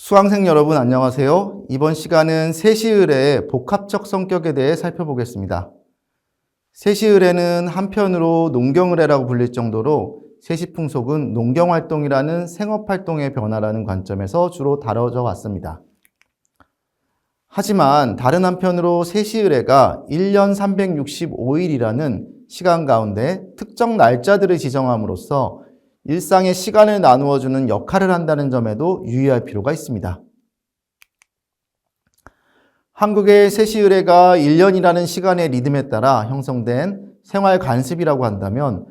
수강생 여러분 안녕하세요. 이번 시간은 세시을의 복합적 성격에 대해 살펴보겠습니다. 세시을에는 한편으로 농경을해라고 불릴 정도로 세시풍속은 농경활동이라는 생업활동의 변화라는 관점에서 주로 다뤄져 왔습니다. 하지만 다른 한편으로 세시을해가 1년 365일이라는 시간 가운데 특정 날짜들을 지정함으로써 일상의 시간을 나누어주는 역할을 한다는 점에도 유의할 필요가 있습니다. 한국의 세시을해가 1년이라는 시간의 리듬에 따라 형성된 생활 관습이라고 한다면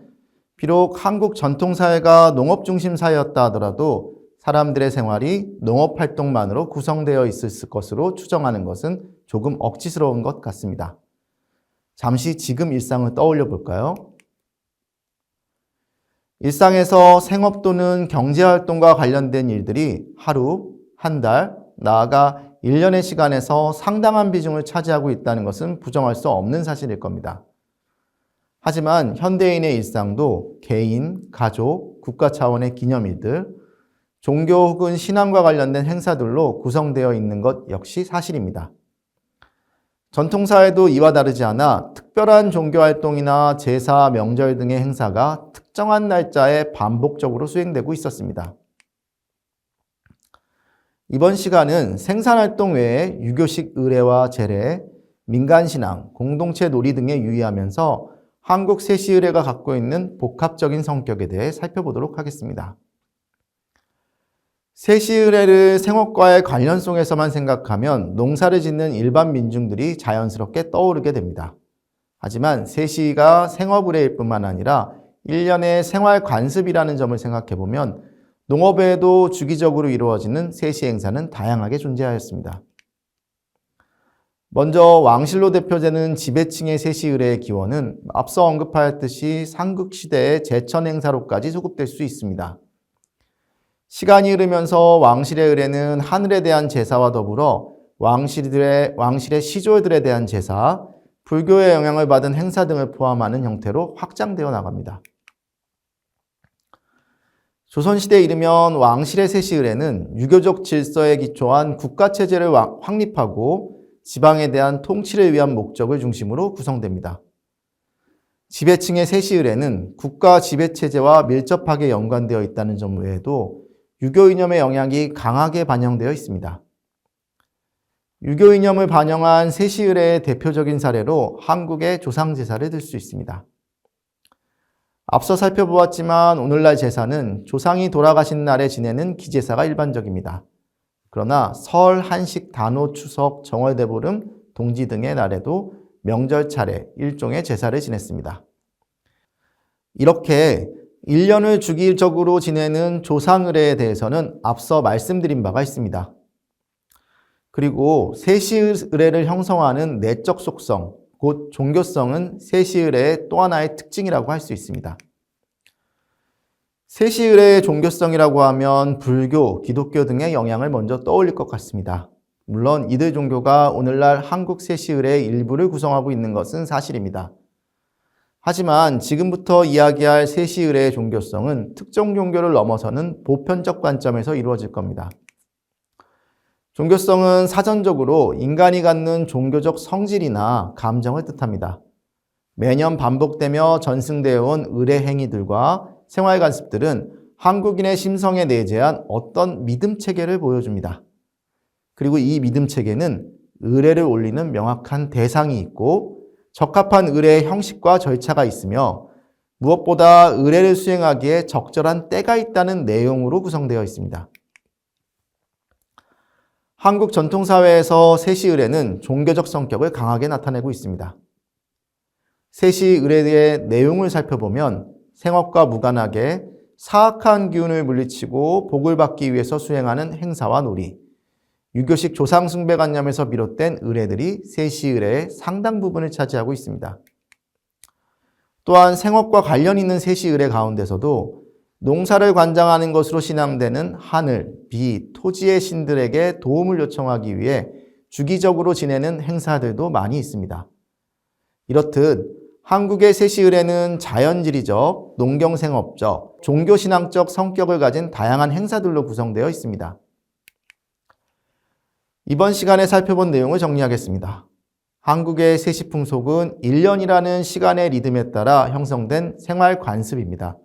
비록 한국 전통사회가 농업중심 사회였다 하더라도 사람들의 생활이 농업활동만으로 구성되어 있을 것으로 추정하는 것은 조금 억지스러운 것 같습니다. 잠시 지금 일상을 떠올려 볼까요? 일상에서 생업 또는 경제활동과 관련된 일들이 하루, 한 달, 나아가 1년의 시간에서 상당한 비중을 차지하고 있다는 것은 부정할 수 없는 사실일 겁니다. 하지만 현대인의 일상도 개인, 가족, 국가 차원의 기념일들, 종교 혹은 신앙과 관련된 행사들로 구성되어 있는 것 역시 사실입니다. 전통사회도 이와 다르지 않아 특별한 종교활동이나 제사, 명절 등의 행사가 특정한 날짜에 반복적으로 수행되고 있었습니다. 이번 시간은 생산활동 외에 유교식 의례와 제례, 민간신앙, 공동체 놀이 등에 유의하면서 한국 세시의례가 갖고 있는 복합적인 성격에 대해 살펴보도록 하겠습니다. 세시의례를 생업과의 관련성에서만 생각하면 농사를 짓는 일반 민중들이 자연스럽게 떠오르게 됩니다. 하지만 세시가 생업의례일 뿐만 아니라 일련의 생활 관습이라는 점을 생각해보면 농업에도 주기적으로 이루어지는 세시 행사는 다양하게 존재하였습니다. 먼저 왕실로 대표되는 지배층의 세시의례의 기원은 앞서 언급하였듯이 삼국시대의 제천 행사로까지 소급될 수 있습니다. 시간이 흐르면서 왕실의 의례는 하늘에 대한 제사와 더불어 왕실의 시졸들에 대한 제사, 불교의 영향을 받은 행사 등을 포함하는 형태로 확장되어 나갑니다. 조선시대에 이르면 왕실의 세시의례는 유교적 질서에 기초한 국가체제를 확립하고 지방에 대한 통치를 위한 목적을 중심으로 구성됩니다. 지배층의 세시의례는 국가 지배체제와 밀접하게 연관되어 있다는 점 외에도 유교 이념의 영향이 강하게 반영되어 있습니다. 유교 이념을 반영한 세시의례의 대표적인 사례로 한국의 조상제사를 들 수 있습니다. 앞서 살펴보았지만 오늘날 제사는 조상이 돌아가신 날에 지내는 기제사가 일반적입니다. 그러나 설, 한식, 단오, 추석, 정월대보름, 동지 등의 날에도 명절 차례, 일종의 제사를 지냈습니다. 이렇게 1년을 주기적으로 지내는 조상의례에 대해서는 앞서 말씀드린 바가 있습니다. 그리고 세시의례를 형성하는 내적 속성, 곧 종교성은 세시의례의 또 하나의 특징이라고 할 수 있습니다. 세시의례의 종교성이라고 하면 불교, 기독교 등의 영향을 먼저 떠올릴 것 같습니다. 물론 이들 종교가 오늘날 한국 세시의례의 일부를 구성하고 있는 것은 사실입니다. 하지만 지금부터 이야기할 세시의례의 종교성은 특정 종교를 넘어서는 보편적 관점에서 이루어질 겁니다. 종교성은 사전적으로 인간이 갖는 종교적 성질이나 감정을 뜻합니다. 매년 반복되며 전승되어 온 의례 행위들과 생활 관습들은 한국인의 심성에 내재한 어떤 믿음 체계를 보여줍니다. 그리고 이 믿음 체계는 의례를 올리는 명확한 대상이 있고 적합한 의례의 형식과 절차가 있으며 무엇보다 의례를 수행하기에 적절한 때가 있다는 내용으로 구성되어 있습니다. 한국 전통사회에서 세시의례는 종교적 성격을 강하게 나타내고 있습니다. 세시의례의 내용을 살펴보면 생업과 무관하게 사악한 기운을 물리치고 복을 받기 위해서 수행하는 행사와 놀이, 유교식 조상숭배관념에서 비롯된 의례들이 세시의례의 상당 부분을 차지하고 있습니다. 또한 생업과 관련 있는 세시의례 가운데서도 농사를 관장하는 것으로 신앙되는 하늘, 비, 토지의 신들에게 도움을 요청하기 위해 주기적으로 지내는 행사들도 많이 있습니다. 이렇듯 한국의 세시의례는 자연지리적, 농경생업적, 종교신앙적 성격을 가진 다양한 행사들로 구성되어 있습니다. 이번 시간에 살펴본 내용을 정리하겠습니다. 한국의 세시 풍속은 1년이라는 시간의 리듬에 따라 형성된 생활 관습입니다.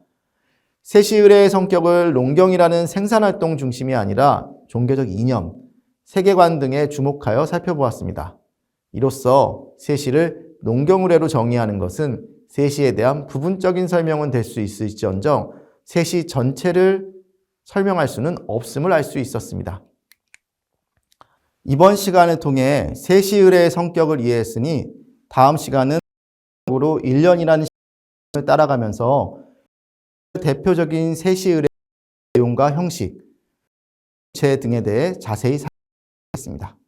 세시 의례의 성격을 농경이라는 생산활동 중심이 아니라 종교적 이념, 세계관 등에 주목하여 살펴보았습니다. 이로써 세시를 농경 의례로 정의하는 것은 세시에 대한 부분적인 설명은 될 수 있을지언정 세시 전체를 설명할 수는 없음을 알 수 있었습니다. 이번 시간을 통해 세시 의례의 성격을 이해했으니 다음 시간은 1년이라는 시간을 따라가면서 대표적인 세시 의례의 내용과 형식, 제 등에 대해 자세히 살펴보겠습니다.